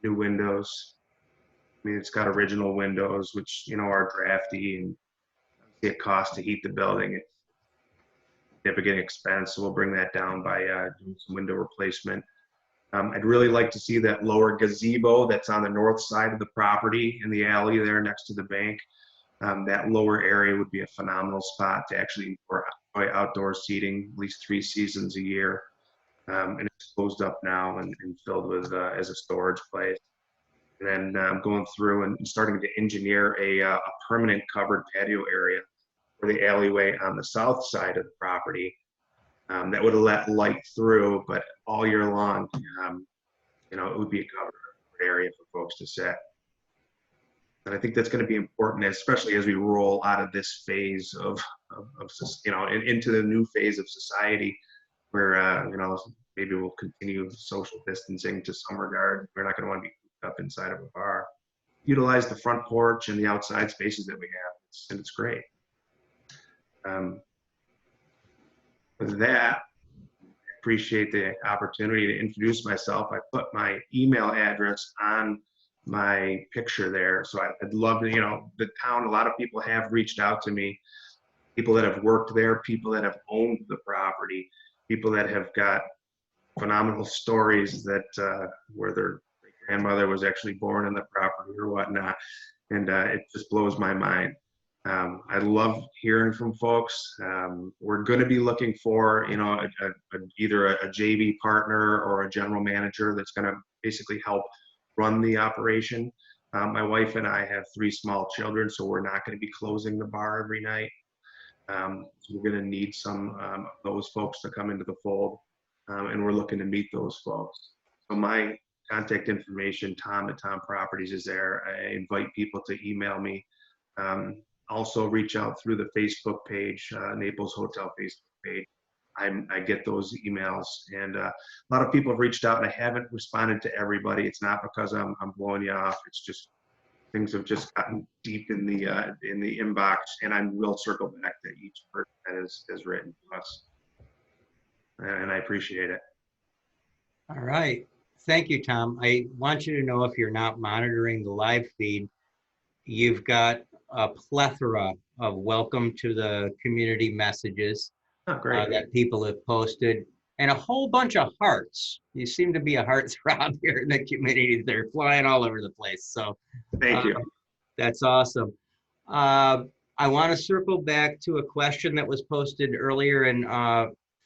new windows. I mean, it's got original windows, which, you know, are drafty and it costs to heat the building. It's significant expense, so we'll bring that down by doing some window replacement. I'd really like to see that lower gazebo that's on the north side of the property in the alley there next to the bank. That lower area would be a phenomenal spot to actually enjoy outdoor seating at least 3 seasons a year. And it's closed up now and filled with as a storage place. And then going through and starting to engineer a permanent covered patio area for the alleyway on the south side of the property that would let light through, but all year long, you know, it would be a covered area for folks to sit. And I think that's going to be important, especially as we roll out of this phase of you know, into the new phase of society where, you know, maybe we'll continue social distancing to some regard. We're not going to want to be cooped up inside of a bar. Utilize the front porch and the outside spaces that we have, and it's great. With that, I appreciate the opportunity to introduce myself. I put my email address on my picture there. So I'd love to, you know, the town, a lot of people have reached out to me, people that have worked there, people that have owned the property, people that have got phenomenal stories that where their grandmother was actually born in the property or whatnot. And it just blows my mind. I love hearing from folks. We're going to be looking for, you know, either a JV partner or a general manager that's going to basically help run the operation. My wife and I have 3 small children, so we're not going to be closing the bar every night. So we're going to need some of those folks to come into the fold, and we're looking to meet those folks. So my contact information, Tom at Tom Properties, is there. I invite people to email me. Also reach out through the Facebook page, Naples Hotel Facebook page. I get those emails, and a lot of people have reached out, and I haven't responded to everybody. It's not because I'm blowing you off. It's just things have just gotten deep in the inbox, and I will circle back to each person that has written to us, and I appreciate it. All right. Thank you, Tom. I want you to know, if you're not monitoring the live feed, you've got a plethora of welcome to the community messages Oh, great. that people have posted, and a whole bunch of hearts. You seem to be a heartthrob here in the community. They're flying all over the place. So Thank you. that's awesome. I want to circle back to a question that was posted earlier, and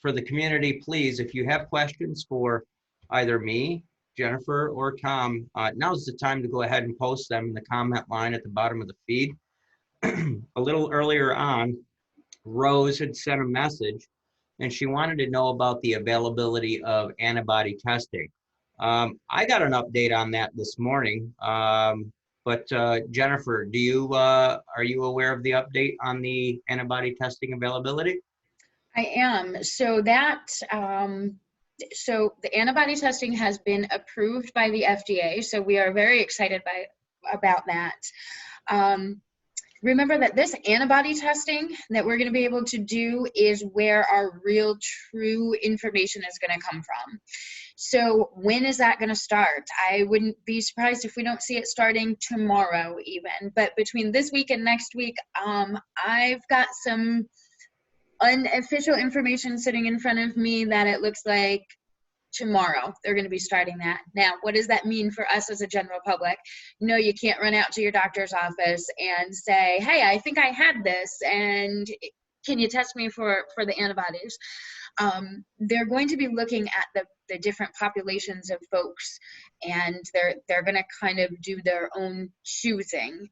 for the community, please, if you have questions for either me, Jennifer, or Tom, now's the time to go ahead and post them in the comment line at the bottom of the feed. A little earlier on, Rose had sent a message, and she wanted to know about the availability of antibody testing. I got an update on that this morning, but Jennifer, are you aware of the update on the antibody testing availability? I am. So that so the antibody testing has been approved by the FDA. So we are very excited about that. Remember that this antibody testing that we're going to be able to do is where our real true information is going to come from. So when is that going to start? I wouldn't be surprised if we don't see it starting tomorrow even. But between this week and next week, I've got some unofficial information sitting in front of me that it looks like tomorrow they're going to be starting that. Now, what does that mean for us as a general public? No, you can't run out to your doctor's office and say, hey, I think I had this, and can you test me for the antibodies? They're going to be looking at the different populations of folks, and they're going to kind of do their own choosing.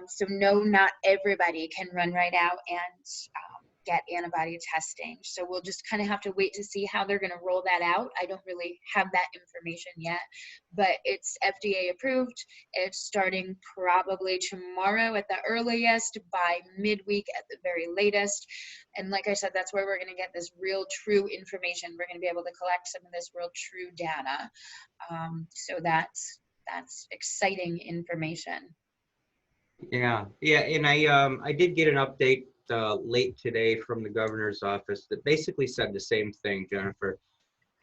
So no, not everybody can run right out and get antibody testing. So we'll just kind of have to wait to see how they're going to roll that out. I don't really have that information yet, but it's FDA approved. It's starting probably tomorrow at the earliest, by midweek at the very latest. And like I said, that's where we're going to get this real true information. We're going to be able to collect some of this real true data. So that's exciting information. Yeah, and I did get an update late today from the governor's office that basically said the same thing, Jennifer.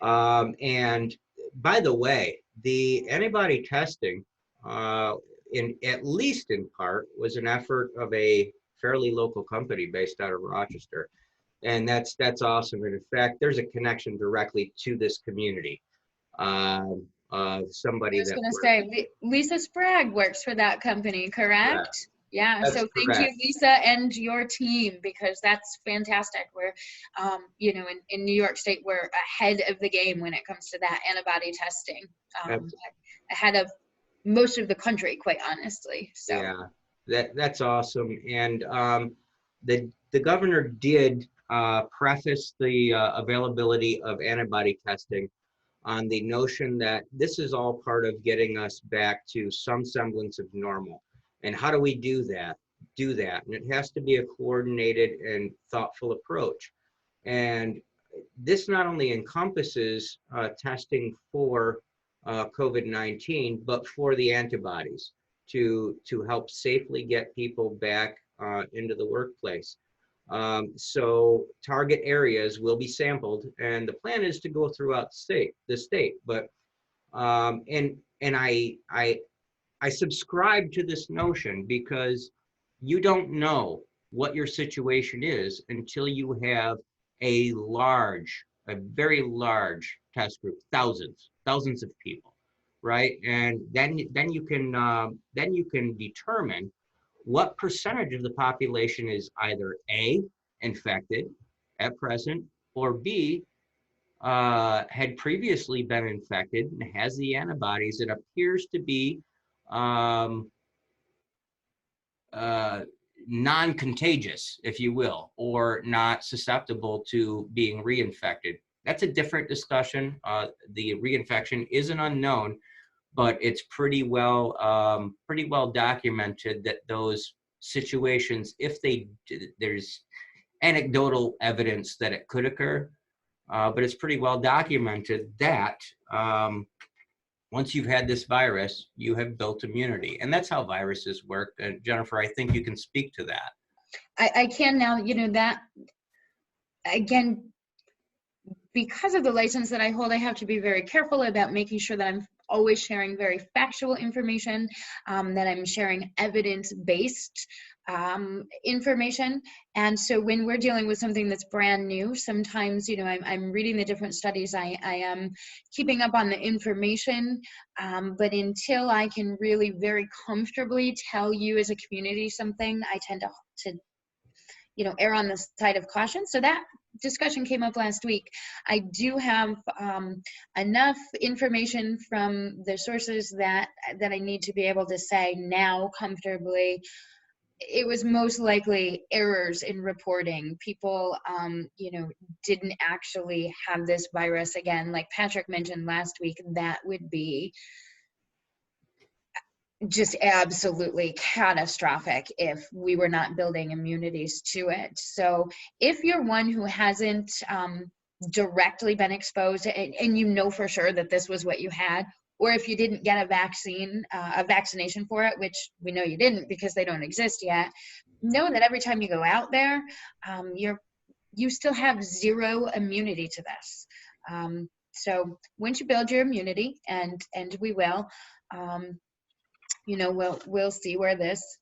And by the way, the antibody testing, at least in part, was an effort of a fairly local company based out of Rochester, and that's awesome. And in fact, there's a connection directly to this community. Somebody I was that going to say, Lisa Sprague works for that company, correct? Yeah, That's so thank correct. you, Lisa, and your team, because that's fantastic. We're, in New York State, we're ahead of the game when it comes to that antibody testing, ahead of most of the country, quite honestly. So yeah, that's awesome. And the governor did preface the availability of antibody testing on the notion that this is all part of getting us back to some semblance of normal. And how do we do that? And it has to be a coordinated and thoughtful approach. And this not only encompasses testing for COVID-19, but for the antibodies to help safely get people back into the workplace. So target areas will be sampled, and the plan is to go throughout the state. But and I subscribe to this notion, because you don't know what your situation is until you have a very large test group, thousands of people, right? And then you can determine what percentage of the population is either A, infected at present, or B, had previously been infected and has the antibodies. It appears to be um, non-contagious, if you will, or not susceptible to being reinfected. That's a different discussion. The reinfection is an unknown, but it's pretty well documented that those situations, if there's anecdotal evidence that it could occur, but it's pretty well documented that once you've had this virus, you have built immunity. And that's how viruses work. Jennifer, I think you can speak to that. I can now, that, again, because of the license that I hold, I have to be very careful about making sure that I'm always sharing very factual information, that I'm sharing evidence-based information. And so when we're dealing with something that's brand new, sometimes, I'm reading the different studies, I am keeping up on the information, but until I can really very comfortably tell you as a community something, I tend to err on the side of caution. So that discussion came up last week. I do have enough information from the sources that I need to be able to say now comfortably it was most likely errors in reporting. People, didn't actually have this virus. Again, like Patrick mentioned last week, that would be just absolutely catastrophic if we were not building immunities to it. So if you're one who hasn't directly been exposed and you know for sure that this was what you had, or if you didn't get a vaccination for it, which we know you didn't because they don't exist yet, know that every time you go out there, you still have zero immunity to this. So once you build your immunity, and we will, we'll see where this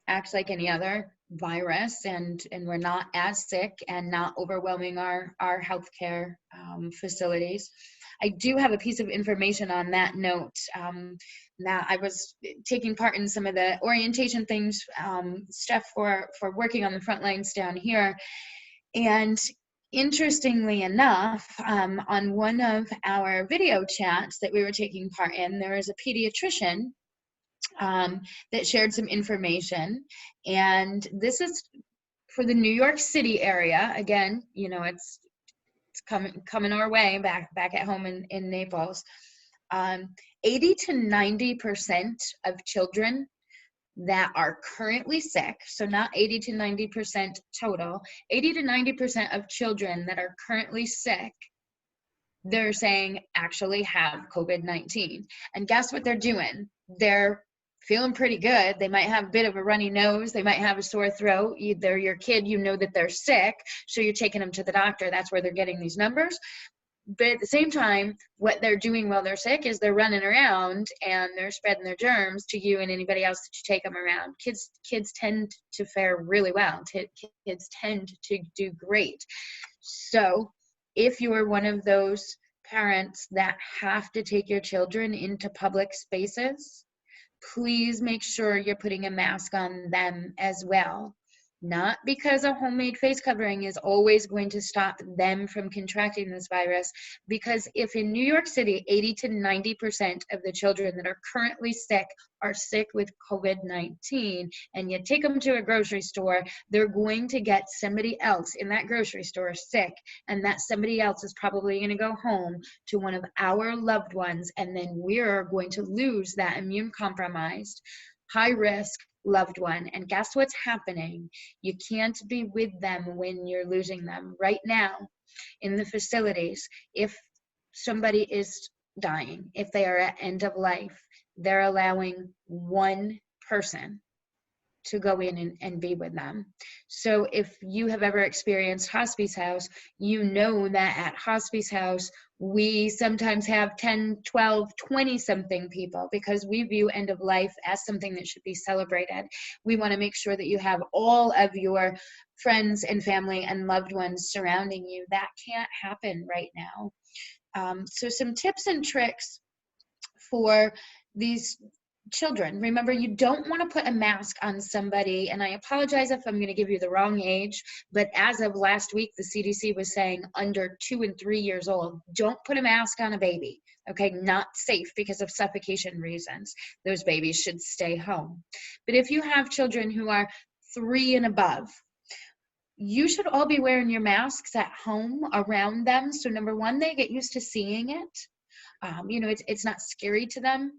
acts like any other virus, and we're not as sick and not overwhelming our healthcare facilities. I do have a piece of information on that note. Now, I was taking part in some of the orientation things, stuff for working on the front lines down here, and interestingly enough, on one of our video chats that we were taking part in, there was a pediatrician that shared some information, and this is for the New York City area. Again, it's coming our way back at home in Naples. 80 to 90% of children that are currently sick, so not 80 to 90% total, 80 to 90% of children that are currently sick, they're saying actually have COVID-19. And guess what they're doing? They're feeling pretty good. They might have a bit of a runny nose. They might have a sore throat. They're your kid, that they're sick, so you're taking them to the doctor. That's where they're getting these numbers. But at the same time, what they're doing while they're sick is they're running around and they're spreading their germs to you and anybody else that you take them around. Kids tend to fare really well. Kids tend to do great. So if you're one of those parents that have to take your children into public spaces, please make sure you're putting a mask on them as well. Not because a homemade face covering is always going to stop them from contracting this virus, because if in New York City, 80 to 90% of the children that are currently sick are sick with COVID-19, and you take them to a grocery store, they're going to get somebody else in that grocery store sick, and that somebody else is probably going to go home to one of our loved ones, and then we're going to lose that immune compromised, high risk loved one. And guess what's happening? You can't be with them when you're losing them. Right now in the facilities, if somebody is dying, if they are at end of life, they're allowing one person to go in and be with them. So if you have ever experienced hospice house, you know that at hospice house, we sometimes have 10, 12, 20 something people, because we view end of life as something that should be celebrated. We want to make sure that you have all of your friends and family and loved ones surrounding you. That can't happen right now. So some tips and tricks for these children, remember, you don't want to put a mask on somebody, and I apologize if I'm going to give you the wrong age, but as of last week, the CDC was saying under 2 and 3 years old, don't put a mask on a baby. Okay, not safe because of suffocation reasons. Those babies should stay home. But if you have children who are 3 and above, you should all be wearing your masks at home around them. So number one, they get used to seeing it. It's not scary to them.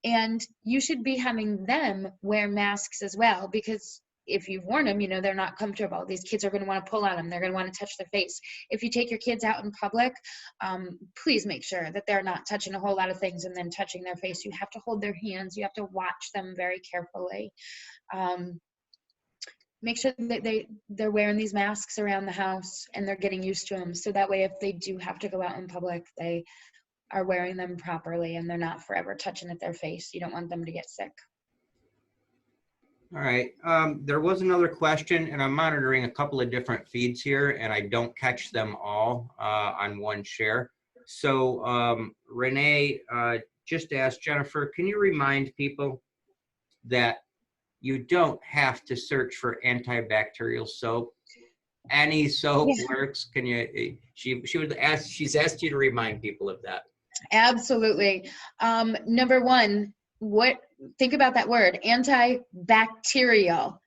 And you should be having them wear masks as well, because if you've worn them, they're not comfortable. These kids are going to want to pull on them. They're going to want to touch their face. If you take your kids out in public, please make sure that they're not touching a whole lot of things and then touching their face. You have to hold their hands. You have to watch them very carefully. Make sure that they're wearing these masks around the house and they're getting used to them. So that way, if they do have to go out in public, they are wearing them properly and they're not forever touching at their face. You don't want them to get sick. All right. There was another question, and I'm monitoring a couple of different feeds here, and I don't catch them all on one share. So Renee just asked, Jennifer, can you remind people that you don't have to search for antibacterial soap? Any soap works. Can you? She's asked you to remind people of that. Absolutely. Number one, think about that word, antibacterial.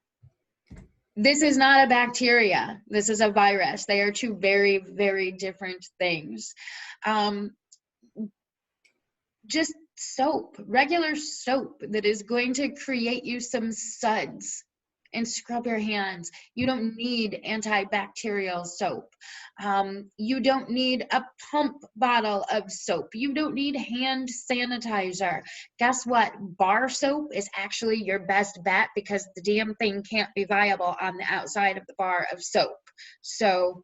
This is not a bacteria. This is a virus. They are two very, very different things. Just soap, regular soap that is going to create you some suds and scrub your hands. You don't need antibacterial soap. You don't need a pump bottle of soap. You don't need hand sanitizer. Guess what? Bar soap is actually your best bet, because the damn thing can't be viable on the outside of the bar of soap. So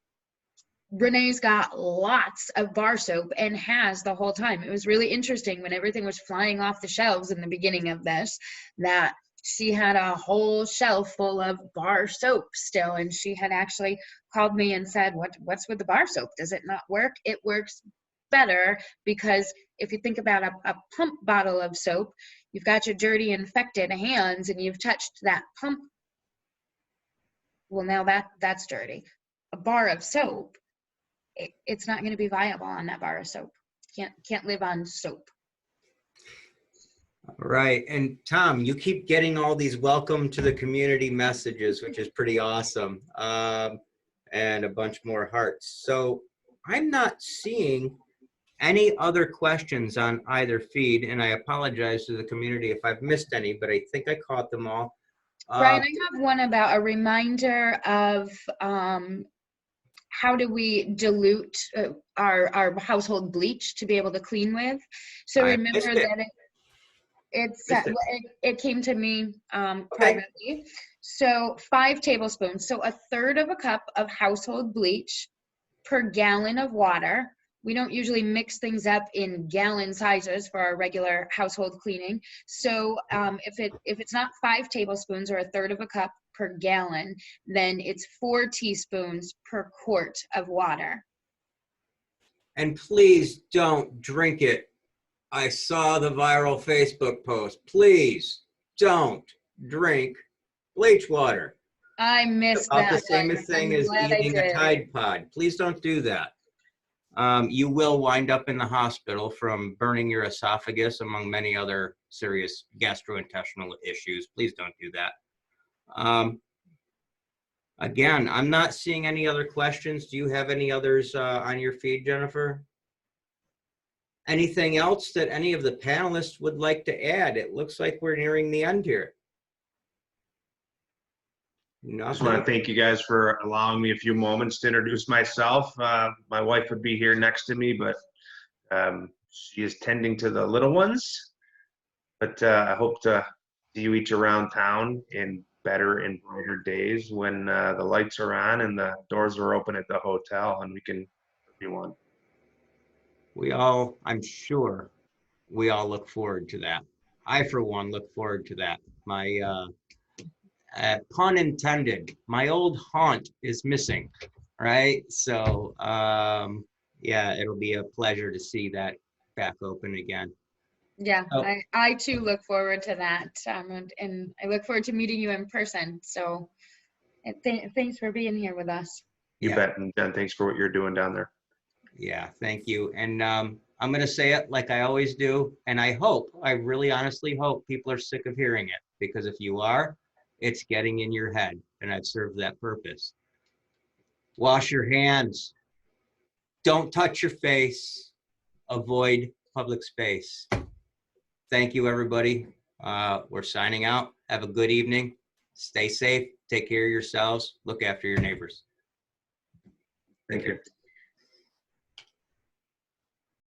Renee's got lots of bar soap and has the whole time. It was really interesting when everything was flying off the shelves in the beginning of this, that she had a whole shelf full of bar soap still, and she had actually called me and said, what's with the bar soap? Does it not work? It works better, because if you think about a pump bottle of soap, you've got your dirty, infected hands and you've touched that pump. Well, now that's dirty. A bar of soap, it's not going to be viable on that bar of soap. Can't live on soap. Right. And Tom, you keep getting all these welcome to the community messages, which is pretty awesome. And a bunch more hearts. So I'm not seeing any other questions on either feed, and I apologize to the community if I've missed any, but I think I caught them all. Brian, I have one about a reminder of how do we dilute our household bleach to be able to clean with. So remember that it came to me privately. So 5 tablespoons, so 1/3 of a cup of household bleach per gallon of water. We don't usually mix things up in gallon sizes for our regular household cleaning. So if it's not 5 tablespoons or 1/3 of a cup per gallon, then it's 4 teaspoons per quart of water. And please don't drink it. I saw the viral Facebook post. Please don't drink bleach water. I missed about that. the same thing as eating a Tide Pod. Please don't do that. You will wind up in the hospital from burning your esophagus, among many other serious gastrointestinal issues. Please don't do that. Again, I'm not seeing any other questions. Do you have any others on your feed, Jennifer? Anything else that any of the panelists would like to add? It looks like we're nearing the end here. I just want to thank you guys for allowing me a few moments to introduce myself. My wife would be here next to me, but she is tending to the little ones. But I hope to see you each around town in better and brighter days when the lights are on and the doors are open at the hotel and we can do one. We all, I'm sure, we all look forward to that. I, for one, look forward to that. My pun intended, my old haunt is missing, right? So yeah, it'll be a pleasure to see that back open again. Yeah, Oh. I too look forward to that. And I look forward to meeting you in person. So thanks for being here with us. You Yeah. bet. And Jen, thanks for what you're doing down there. Yeah, thank you. And I'm going to say it like I always do. And I really honestly hope people are sick of hearing it, because if you are, it's getting in your head, and I've served that purpose. Wash your hands. Don't touch your face. Avoid public space. Thank you, everybody. We're signing out. Have a good evening. Stay safe. Take care of yourselves. Look after your neighbors. Thank you.